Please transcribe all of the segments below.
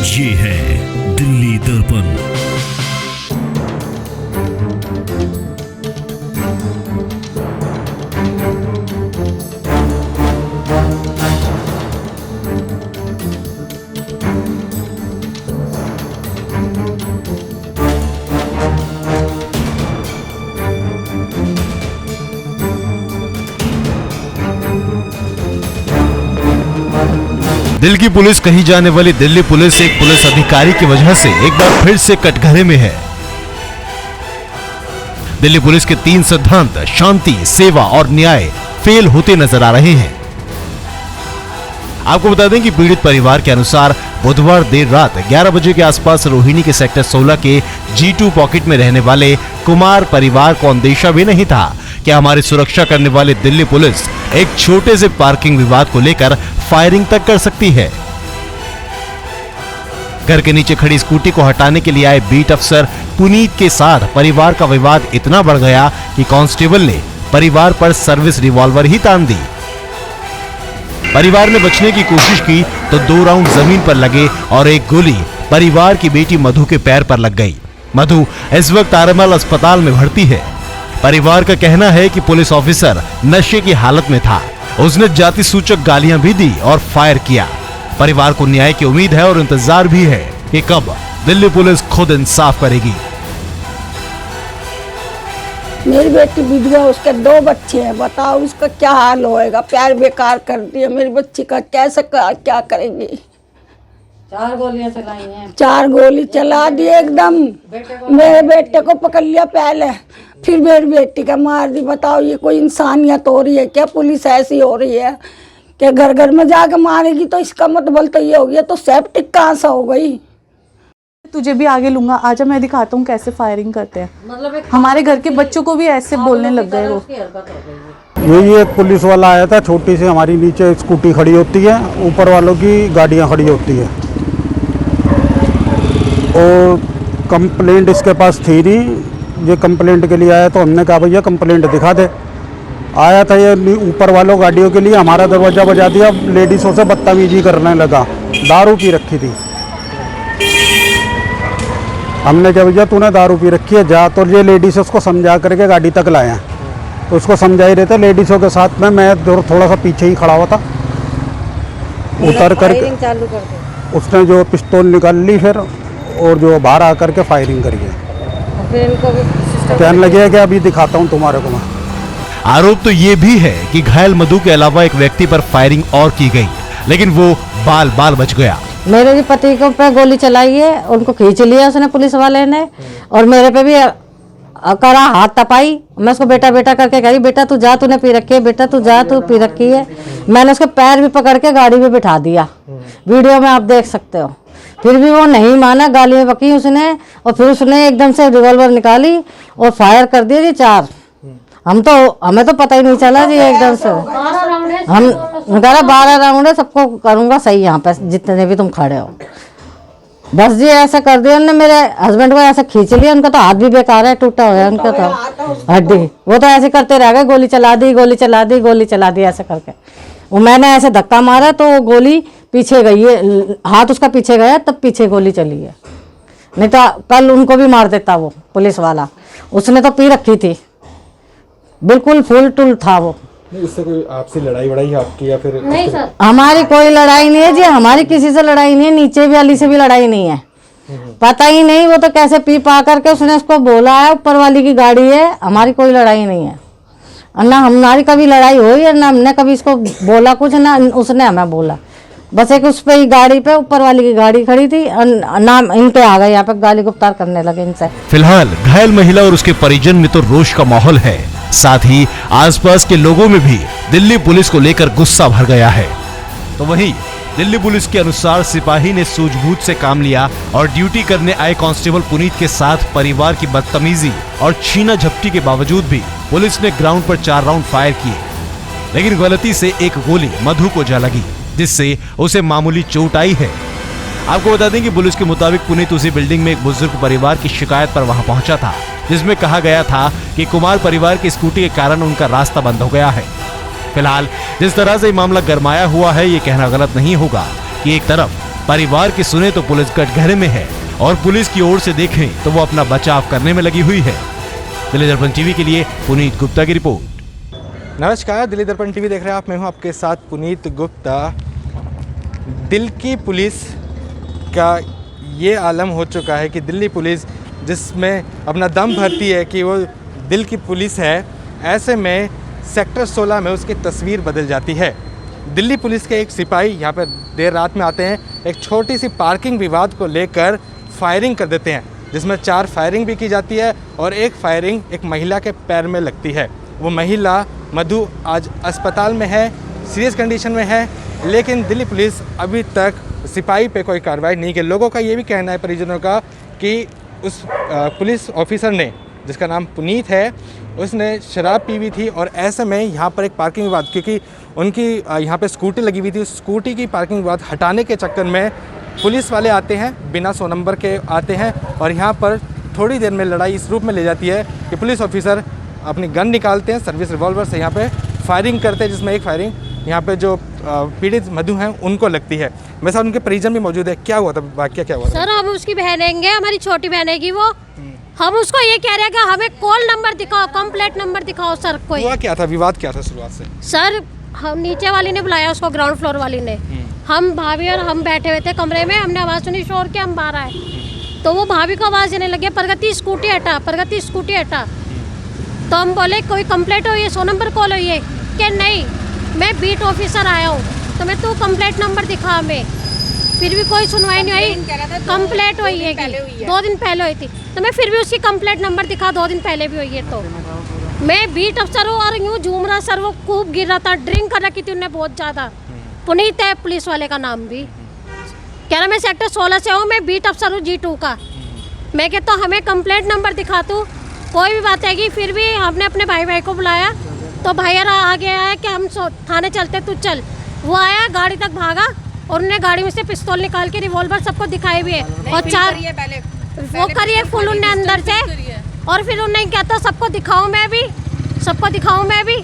ये है दिल्ली दर्पण। दिल की पुलिस कही जाने वाली दिल्ली पुलिस एक पुलिस अधिकारी की वजह से एक बार फिर से कटघरे में है। दिल्ली पुलिस के 3 सिद्धांत शांति, सेवा और न्याय फेल होते नजर आ रहे हैं। आपको बता दें कि पीड़ित परिवार के अनुसार बुधवार देर रात 11 बजे के आसपास रोहिणी के सेक्टर 16 के G2 पॉकेट में रहने वाले कुमार परिवार को अंदेशा भी नहीं था कि हमारी सुरक्षा करने वाली दिल्ली पुलिस एक छोटे से पार्किंग विवाद को लेकर फायरिंग तक कर सकती है। घर के नीचे खड़ी स्कूटी को हटाने के लिए आए बीट अफसर पुनीत के साथ परिवार का विवाद इतना बढ़ गया कि कांस्टेबल ने परिवार पर सर्विस रिवॉल्वर ही तान दी। परिवार ने बचने की कोशिश की तो 2 राउंड जमीन पर लगे और एक गोली परिवार की बेटी मधु के पैर पर लग गई। मधु इस वक्त आरएमएल अस्पताल में भर्ती है। परिवार का कहना है कि पुलिस ऑफिसर नशे की हालत में था। उसने जाति सूचक गालियां भी दी और फायर किया। परिवार को न्याय की उम्मीद है और इंतजार भी है कि कब दिल्ली पुलिस खुद इंसाफ करेगी। मेरी बेटी विधवा, उसके 2 बच्चे हैं, बताओ उसका क्या हाल होएगा। प्यार बेकार कर दिया मेरी बच्ची का, कैसे क्या करेंगी। 4 गोलियां चलाई हैं। 4 गोली चला दी एकदम। मेरे बेटे को पकड़ लिया पहले, फिर मेरी बेटी का मार दी। बताओ ये कोई इंसानियत हो रही है क्या? पुलिस ऐसी हो रही है कि घर घर में जाके मारेगी, तो इसका मतलब तो ये हो गया तो सेफ्टी कहाँ से हो गई। तुझे भी आगे लूंगा, आजा मैं दिखाता हूँ कैसे फायरिंग करते हैं। मतलब हमारे घर के बच्चों को भी ऐसे बोलने लग गए वो। यही एक पुलिस वाला आया था, छोटी सी हमारी नीचे स्कूटी खड़ी होती है, ऊपर वालों की गाड़ियाँ खड़ी होती है और कंप्लेंट इसके पास थी नहीं। ये कंप्लेंट के लिए आया तो हमने कहा भैया कंप्लेंट दिखा दे। आया था ये ऊपर वालों गाड़ियों के लिए, हमारा दरवाज़ा बजा दिया, लेडीज़ों से बदतमीजी करने लगा। दारू पी रखी थी। हमने कहा भैया तूने दारू पी रखी है जा, तो ये लेडीज़ उसको समझा करके गाड़ी तक लाया। तो उसको समझा ही रहे थे लेडीज़ों के साथ में, मैं थोड़ा सा पीछे ही खड़ा हुआ था। उतर करके चालू कर दे। उसने जो पिस्तौल निकाल ली फिर, और जो बाहर आकर के फायरिंग करी है। फिर इनको कहने लगे कि अभी दिखाता हूँ तुम्हारे को मैं। आरोप तो ये भी है कि घायल मधु के अलावा एक व्यक्ति पर फायरिंग और की गई, लेकिन वो बाल बाल बच गया। मेरे भी पति को पे गोली चलाई है, उनको खींच लिया उसने पुलिस वाले ने, और मेरे पे भी करा हाथ तपाई। मैं उसको बेटा बेटा करके कह रही, बेटा तू जा, तूने पी रखी है, बेटा तू जा, तू पी रखी है। मैंने उसके पैर भी पकड़ के गाड़ी में बिठा दिया, वीडियो में आप देख सकते हो। फिर भी वो नहीं माना, गाली बकी उसने, और फिर उसने एकदम से रिवॉल्वर निकाली और फायर कर दिया जी 4। हमें तो पता ही नहीं चला जी, एकदम से हम कह 12 राउंड है, सबको करूँगा सही यहाँ पे जितने भी तुम खड़े हो। बस जी ऐसा कर दिया उन्होंने। मेरे हस्बैंड को ऐसा खींच लिया, उनका तो हाथ भी बेकार है, टूटा हुआ है उनका तो हड्डी। वो तो ऐसे करते रह गए, गोली चला दी, गोली चला दी, गोली चला दी ऐसे करके। वो मैंने ऐसे धक्का मारा तो वो गोली पीछे गई है, हाथ उसका पीछे गया तब पीछे गोली चली है। नहीं तो कल उनको भी मार देता वो पुलिस वाला। उसने तो पी रखी थी, बिल्कुल फुल टुल था वो। इससे कोई आपसी लड़ाई वड़ाई आपकी या फिर? नहीं सर, हमारी कोई लड़ाई नहीं है जी, हमारी किसी से लड़ाई नहीं है, नीचे वाली से भी लड़ाई नहीं है। पता ही नहीं वो तो कैसे पी पा करके उसने उसको बोला है, ऊपर वाली की गाड़ी है। हमारी कोई लड़ाई नहीं है, ना हमारी कभी लड़ाई हुई है, ना हमने कभी इसको बोला कुछ, ना उसने हमें बोला। बस एक उस पे ही गाड़ी पे ऊपर वाली की गाड़ी खड़ी थी, नाम इन पे आ गए, यहाँ पे गाली गुफ्तार करने लगे इनसे। फिलहाल घायल महिला और उसके परिजन में तो रोष का माहौल है, साथ ही आसपास के लोगों में भी दिल्ली पुलिस को लेकर गुस्सा भर गया है। तो वहीं दिल्ली पुलिस के अनुसार सिपाही ने सूझबूझ से काम लिया और ड्यूटी करने आए कांस्टेबल पुनीत के साथ परिवार की बदतमीजी और छीना झपटी के बावजूद भी पुलिस ने ग्राउंड पर 4 राउंड फायर किए, लेकिन गलती से एक गोली मधु को जा लगी, जिससे उसे मामूली चोट आई है। आपको बता दें कि पुलिस के मुताबिक पुनीत उसी बिल्डिंग में एक बुजुर्ग परिवार की शिकायत पर वहां पहुंचा था, जिसमें कहा गया था कि कुमार परिवार की स्कूटी के कारण उनका रास्ता बंद हो गया है। फिलहाल जिस तरह से मामला गरमाया हुआ है, ये कहना गलत नहीं होगा कि एक तरफ परिवार की सुने तो पुलिस कटघरे में है और पुलिस की ओर से देखें तो वो अपना बचाव करने में लगी हुई है। दिल्ली दर्पण टीवी के लिए पुनीत गुप्ता की रिपोर्ट। नमस्कार, दिल्ली दर्पण टीवी देख रहे हैं आप। मैं हूं आपके साथ पुनीत गुप्ता। दिल्ली की पुलिस का ये आलम हो चुका है कि दिल्ली पुलिस जिसमें अपना दम भरती है कि वो दिल की पुलिस है, ऐसे में सेक्टर 16 में उसकी तस्वीर बदल जाती है। दिल्ली पुलिस के एक सिपाही यहाँ पर देर रात में आते हैं, एक छोटी सी पार्किंग विवाद को लेकर फायरिंग कर देते हैं, जिसमें 4 फायरिंग भी की जाती है और एक फायरिंग एक महिला के पैर में लगती है। वो महिला मधु आज अस्पताल में है, सीरियस कंडीशन में है, लेकिन दिल्ली पुलिस अभी तक सिपाही पे कोई कार्रवाई नहीं की। लोगों का ये भी कहना है, परिजनों का, कि उस पुलिस ऑफिसर ने, जिसका नाम पुनीत है, उसने शराब पी हुई थी और ऐसे में यहाँ पर एक पार्किंग विवाद, क्योंकि उनकी यहाँ पे स्कूटी लगी हुई थी, उस स्कूटी की पार्किंग विवाद हटाने के चक्कर में पुलिस वाले आते हैं, बिना 100 नंबर के आते हैं और यहाँ पर थोड़ी देर में लड़ाई इस रूप में ले जाती है कि पुलिस ऑफिसर अपनी गन निकालते हैं, सर्विस रिवॉल्वर से यहाँ पे फायरिंग करते हैं, जिसमें एक फायरिंग यहाँ पे जो पीड़ित मधु हैं उनको लगती है। मेरे साथ उनके परिजन भी मौजूद है। क्या हुआ था, वाकया क्या हुआ था? सर, हम उसकी बहन हैंगे, हमारी छोटी बहन हैगी वो। हम उसको ये कह रहे हैं कि हमें कॉल नंबर दिखाओ, कंप्लेंट नंबर दिखाओ सर। कोई हुआ क्या था, विवाद क्या था शुरुआत से? सर, हम नीचे वाली ने बुलाया उसको, ग्राउंड फ्लोर वाली ने। हम भाभी और हम बैठे हुए थे कमरे में, हमने आवाज़ सुनी शोर के, हम बाहर आए तो वो भाभी को आवाज़ देने लगे, प्रगति स्कूटी हटा, प्रगति स्कूटी हटा। तो हम बोले कोई कंप्लेंट हुई है, 100 नंबर कॉल हुई है? कि नहीं, मैं बीट ऑफिसर आया हूँ, तो मैं तू कंप्लेंट नंबर दिखा हमें। फिर भी कोई सुनवाई नहीं हुई। कंप्लेंट हुई है 2 दिन पहले हुई थी, तो मैं फिर भी उसकी कंप्लेंट नंबर दिखा, 2 दिन पहले भी हुई है। तो मैं बीट अफसर हूँ और यूँ झूम रहा सर, वो खूब गिर रहा था, ड्रिंक कर रखी थी उन्हें बहुत ज़्यादा। पुनीत है पुलिस वाले का नाम भी, कह रहा मैं सेक्टर 16 से हूँ, मैं बीट अफसर हूँ G2 का। मैं कहता हूँ हमें कंप्लेंट नंबर दिखा, तू कोई भी बात आएगी। फिर भी हमने अपने भाई को बुलाया, तो भैया आ गया है कि हम थाने चलते, तू चल। वो आया, गाड़ी तक भागा और उन्होंने गाड़ी में से पिस्तौल निकाल के रिवॉल्वर सबको दिखाए भी है और 4 वो करिए फुल उन्हें अंदर से, और फिर उन्हें कहता सबको दिखाऊं मैं भी, सबको दिखाऊं मैं भी।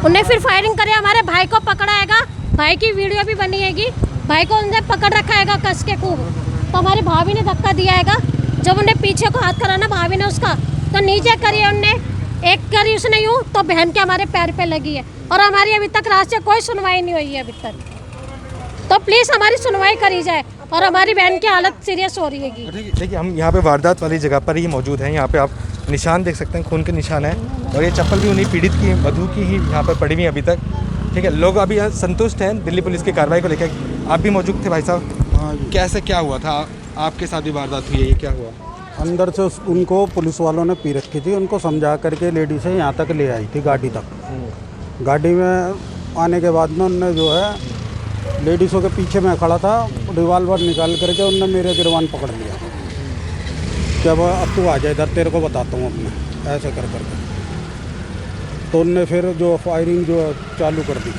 उन्हें फिर फायरिंग करे, हमारे भाई को पकड़ाएगा, भाई की वीडियो भी बनी हैगी, भाई को उन्हें पकड़ रखा हैगा कस के खूब। तो हमारी भाभी ने धक्का दिया हैगा, जब उन्हें पीछे को हाथ कराना भाभी ने उसका, तो नीचे करिए उनने, एक करी उसने यूँ, तो बहन के हमारे पैर पे लगी है और हमारी अभी तक रात से कोई सुनवाई नहीं हुई है अभी तक। तो प्लीज़ हमारी सुनवाई करी जाए और हमारी बहन की हालत सीरियस हो रही है। देखिए, हम यहाँ पे वारदात वाली जगह पर ही मौजूद हैं। यहाँ पे आप निशान देख सकते हैं, खून के निशान है और ये चप्पल भी उन्हीं पीड़ित की, मधु की ही यहाँ पर पड़ी हुई है अभी तक। ठीक है, लोग अभी संतुष्ट हैं दिल्ली पुलिस की कार्रवाई को लेकर। आप भी मौजूद थे भाई साहब? हाँ जी। कैसे क्या हुआ था, आपके साथ भी वारदात हुई है, ये क्या हुआ? अंदर से उनको पुलिस वालों ने पी रखी थी, उनको समझा करके लेडी से यहाँ तक ले आई थी, गाड़ी तक। गाड़ी में आने के बाद में उनने जो है लेडीज़ों के पीछे मैं खड़ा था, रिवॉल्वर निकाल करके उनने मेरे गिरबान पकड़ लिया कि अब तू आ जाए इधर, तेरे को बताता हूँ अपने, ऐसे कर करके। तो उनने फिर जो फायरिंग जो चालू कर दी,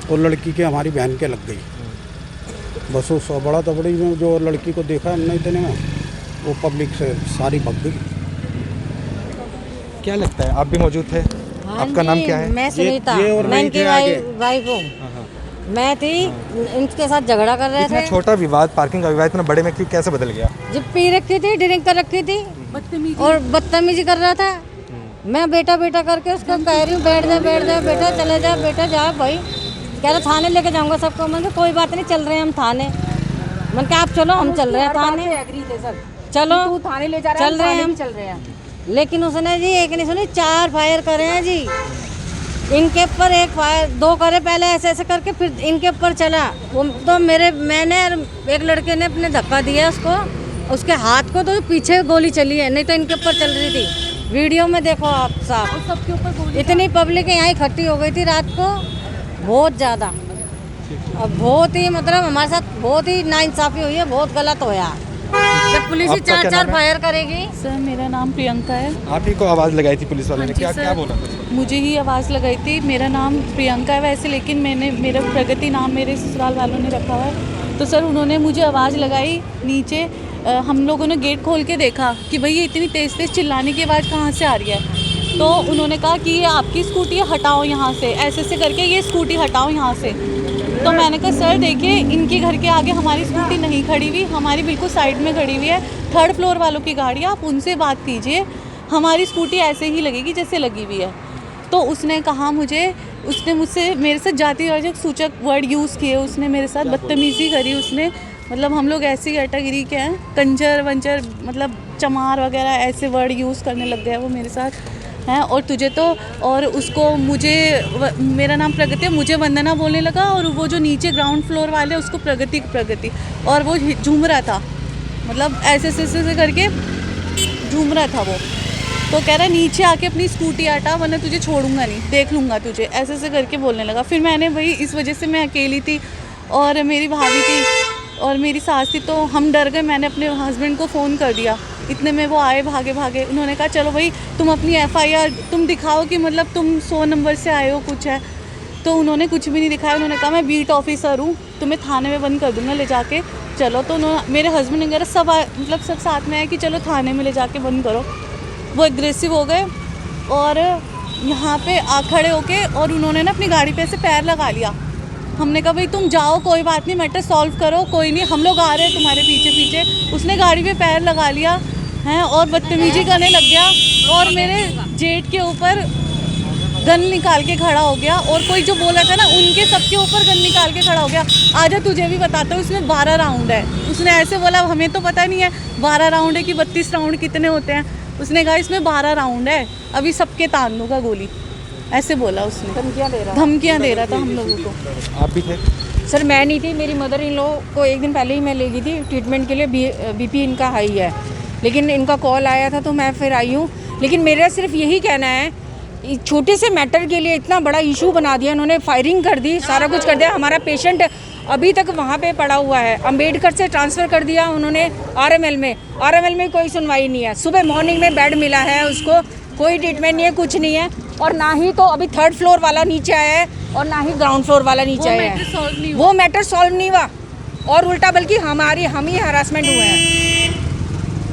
वो लड़की के, हमारी बहन के लग गई। बस उस बड़ा तबड़ी में जो लड़की को देखा नहीं इतने में, वो पब्लिक से सारी भग गई। क्या लगता है, आप भी मौजूद थे? आपका नाम क्या है? मैं सुनीता, मैं इनकी वाइफ हूँ। मैं थी, इनके साथ झगड़ा कर रहे इतना थे। छोटा विवाद, पार्किंग का विवाद, इतना बड़े में क्यों, कैसे बदल गया? जब पी रखी थी, ड्रिंक कर रखी थी और बदतमीजी कर रहा था। मैं बेटा बेटा करके उसको कह रही हूँ बैठ जा बेटा, चले जा बेटा, जा भाई। कह रहा थाने लेके जाऊँगा सबको। मैंने कोई बात नहीं, चल रहे हैं हम थाने। मैंने कहा आप चलो, हम चल रहे हैं थाने, चलो थाने ले जा रहे हैं, चल रहे हैं हम, चल रहे हैं। लेकिन उसने जी एक नहीं सुनी, 4 फायर करे हैं जी इनके ऊपर, 1 फायर 2 करे पहले ऐसे ऐसे करके, फिर इनके ऊपर चला। वो तो मैंने एक लड़के ने अपने धक्का दिया उसको, उसके हाथ को, तो पीछे गोली चली है, नहीं तो इनके ऊपर चल रही थी। वीडियो में देखो आप साहब, सबके ऊपर इतनी पब्लिक यहाँ इकट्ठी हो गई थी रात को, बहुत ज़्यादा। अब बहुत ही मतलब हमारे साथ बहुत ही नाइंसाफ़ी हुई है, बहुत गलत होया। जब पुलिस ही 4 फायर करेगी। सर, मेरा नाम प्रियंका है। आप ही को आवाज़ लगाई थी पुलिस वाले ने? क्या सर, क्या बोला था? मुझे ही आवाज़ लगाई थी। मेरा नाम प्रियंका है वैसे, लेकिन मेरा प्रगति नाम मेरे ससुराल वालों ने रखा हुआ है। तो सर, उन्होंने मुझे आवाज़ लगाई नीचे। हम लोगों ने गेट खोल के देखा कि भाई ये इतनी तेज़ चिल्लाने की आवाज़ कहाँ से आ रही है। तो उन्होंने कहा कि ये आपकी स्कूटी है, हटाओ यहाँ से, ऐसे ऐसे करके ये स्कूटी हटाओ यहाँ से। तो मैंने कहा सर देखिए, इनके घर के आगे हमारी स्कूटी नहीं खड़ी हुई, हमारी बिल्कुल साइड में खड़ी हुई है, 3rd फ्लोर वालों की गाड़ी, आप उनसे बात कीजिए, हमारी स्कूटी ऐसे ही लगेगी जैसे लगी हुई है। तो उसने कहा उसने मुझसे मेरे साथ जातिवाचक सूचक वर्ड यूज़ किए, उसने मेरे साथ बदतमीज़ी करी, उसने मतलब हम लोग ऐसी कैटेगरी के हैं, कंजर वंजर मतलब चमार वगैरह ऐसे वर्ड यूज़ करने लग गया वो मेरे साथ हैं। और तुझे तो, और उसको मेरा नाम प्रगति है, मुझे वंदना बोलने लगा, और वो जो नीचे ग्राउंड फ्लोर वाले उसको प्रगति, और वो झूम रहा था, मतलब ऐसे करके झूम रहा था वो। तो कह रहा नीचे आके अपनी स्कूटी हटा वरना तुझे छोड़ूंगा नहीं, देख लूँगा तुझे, ऐसे करके बोलने लगा। फिर मैंने वही, इस वजह से मैं अकेली थी और मेरी भाभी थी और मेरी सास थी, तो हम डर गए। मैंने अपने हस्बैंड को फ़ोन कर दिया, इतने में वो आए भागे। उन्होंने कहा चलो भाई तुम अपनी FIR तुम दिखाओ कि मतलब तुम 100 नंबर से आए हो, कुछ है। तो उन्होंने कुछ भी नहीं दिखाया, उन्होंने कहा मैं बीट ऑफिसर हूँ, तुम्हें थाने में बंद कर दूँगा ले जाके, चलो। तो उन्होंने, मेरे हस्बैंड वगैरह सब मतलब सब साथ में है कि चलो थाने में ले जाके बंद करो। वो एग्रेसिव हो गए और यहाँ पे खड़े होके, और उन्होंने ना अपनी गाड़ी पे ऐसे पैर लगा लिया। हमने कहा भाई तुम जाओ, कोई बात नहीं, मैटर सॉल्व करो, कोई नहीं, हम लोग आ रहे हैं तुम्हारे पीछे। उसने गाड़ी पे पैर लगा लिया हैं और बदतमीजी करने लग गया, और मेरे जेट के ऊपर गन निकाल के खड़ा हो गया। और कोई जो बोला था ना, उनके सबके ऊपर गन निकाल के खड़ा हो गया। आजा तुझे भी बताता हूँ, इसमें 12 राउंड है। उसने ऐसे बोला, हमें तो पता नहीं है 12 राउंड है कि 32 राउंड कितने होते हैं। उसने कहा इसमें 12 राउंड है, अभी सबके तान दूंगा गोली, ऐसे बोला उसने। धमकियाँ दे रहा था हम लोगों को। आप भी थे? सर मैं नहीं थी, मेरी मदर इन लॉ को एक दिन पहले ही मैं ले गई थी ट्रीटमेंट के लिए, BP इनका हाई है, लेकिन इनका कॉल आया था तो मैं फिर आई हूँ। लेकिन मेरा सिर्फ यही कहना है, छोटे से मैटर के लिए इतना बड़ा इशू बना दिया इन्होंने, फायरिंग कर दी, सारा कुछ कर दिया। हमारा पेशेंट अभी तक वहाँ पे पड़ा हुआ है, अम्बेडकर से ट्रांसफ़र कर दिया उन्होंने RML में कोई सुनवाई नहीं है। सुबह मॉर्निंग में बेड मिला है उसको, कोई ट्रीटमेंट नहीं है, कुछ नहीं है। और ना ही तो अभी 3rd फ्लोर वाला नीचे आया है और ना ही ग्राउंड फ्लोर वाला नीचे आया है। वो मैटर सॉल्व नहीं हुआ, और उल्टा बल्कि हम ही हरासमेंट हुए हैं।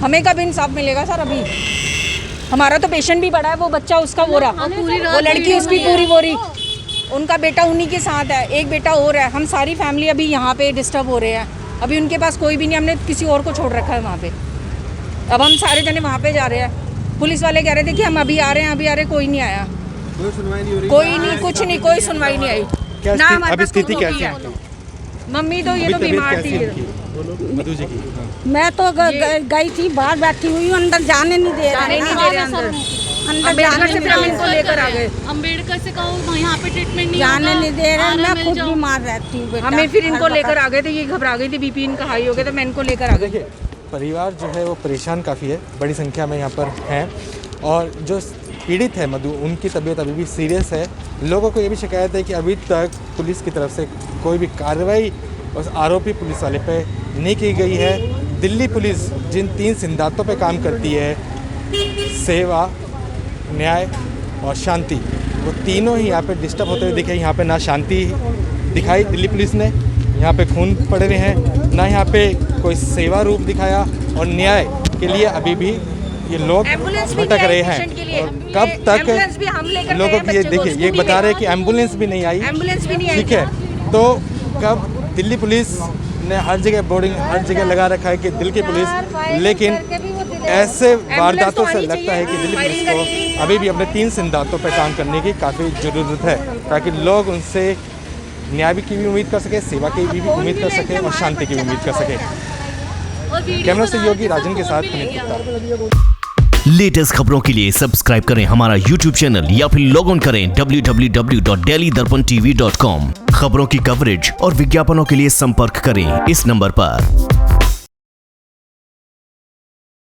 हमें कब इंसाफ मिलेगा सर? अभी हमारा तो पेशेंट भी बड़ा है, वो बच्चा उसका वो रहा, वो लड़की उसकी पूरी वो रही, उनका बेटा उन्हीं के साथ है, एक बेटा और है। हम सारी फैमिली अभी यहाँ पे डिस्टर्ब हो रहे हैं। अभी उनके पास कोई भी नहीं, हमने किसी और को छोड़ रखा है वहाँ पे। अब हम सारे जने वहाँ पे जा रहे हैं। पुलिस वाले कह रहे थे कि हम अभी आ रहे हैं, कोई नहीं आया, कोई सुनवाई नहीं हो रही, कोई नहीं, कुछ नहीं, कोई सुनवाई नहीं आई। क्या अभी स्थिति कैसी है? मम्मी तो ये तो बीमार थी। मधु जी की? मैं तो गई थी, बाहर बैठी हुई हूँ, अंदर जाने नहीं दे रहे अंदर अम्बेडकर से फिर हम इनको लेकर आ गए। अम्बेडकर से कहो यहाँ पे ट्रीटमेंट नहीं जाने नहीं दे रहे, मैं खुद बीमार रहती हूँ। हमें फिर इनको लेकर आ गए थे, ये घबरा गई थी, BP इनका हाई हो गया, तो मैं इनको लेकर आ गई। देखिए परिवार जो है वो परेशान काफ़ी है, बड़ी संख्या में यहाँ पर हैं, और जो पीड़ित है मधु, उनकी तबीयत अभी भी सीरियस है। लोगों को ये भी शिकायत है कि अभी तक पुलिस की तरफ से कोई भी कार्रवाई उस आरोपी पुलिस वाले पे नहीं की गई है। दिल्ली पुलिस जिन 3 सिद्धांतों पे काम करती है, सेवा, न्याय और शांति, वो तीनों ही यहाँ पे डिस्टर्ब होते हुए दिखे। यहाँ पे ना शांति दिखाई दिल्ली पुलिस ने, यहाँ पे खून पड़े हुए हैं, ना यहाँ पे कोई सेवा रूप दिखाया, और न्याय के लिए अभी भी ये लोग भटक रहे हैं। और कब तक लोगों की, ये देखिए ये बता रहे हैं कि एम्बुलेंस भी नहीं आई, ठीक है। तो कब दिल्ली पुलिस ने हर जगह बोर्डिंग, हर जगह लगा रखा है कि दिल्ली की पुलिस, लेकिन ऐसे वारदातों से लगता है कि दिल्ली पुलिस को अभी भी अपने 3 सिद्धांतों पर काम करने की काफ़ी ज़रूरत है, ताकि लोग उनसे न्याय की भी उम्मीद कर सके, सेवा की भी उम्मीद कर सके और शांति की भी उम्मीद कर सके। कैमरा सहयोगी राजन के साथ पुनीत गुप्ता। लेटेस्ट खबरों के लिए सब्सक्राइब करें हमारा YouTube चैनल या फिर लॉग ऑन करें www.delhidarpantv.com। खबरों की कवरेज और विज्ञापनों के लिए संपर्क करें इस नंबर पर।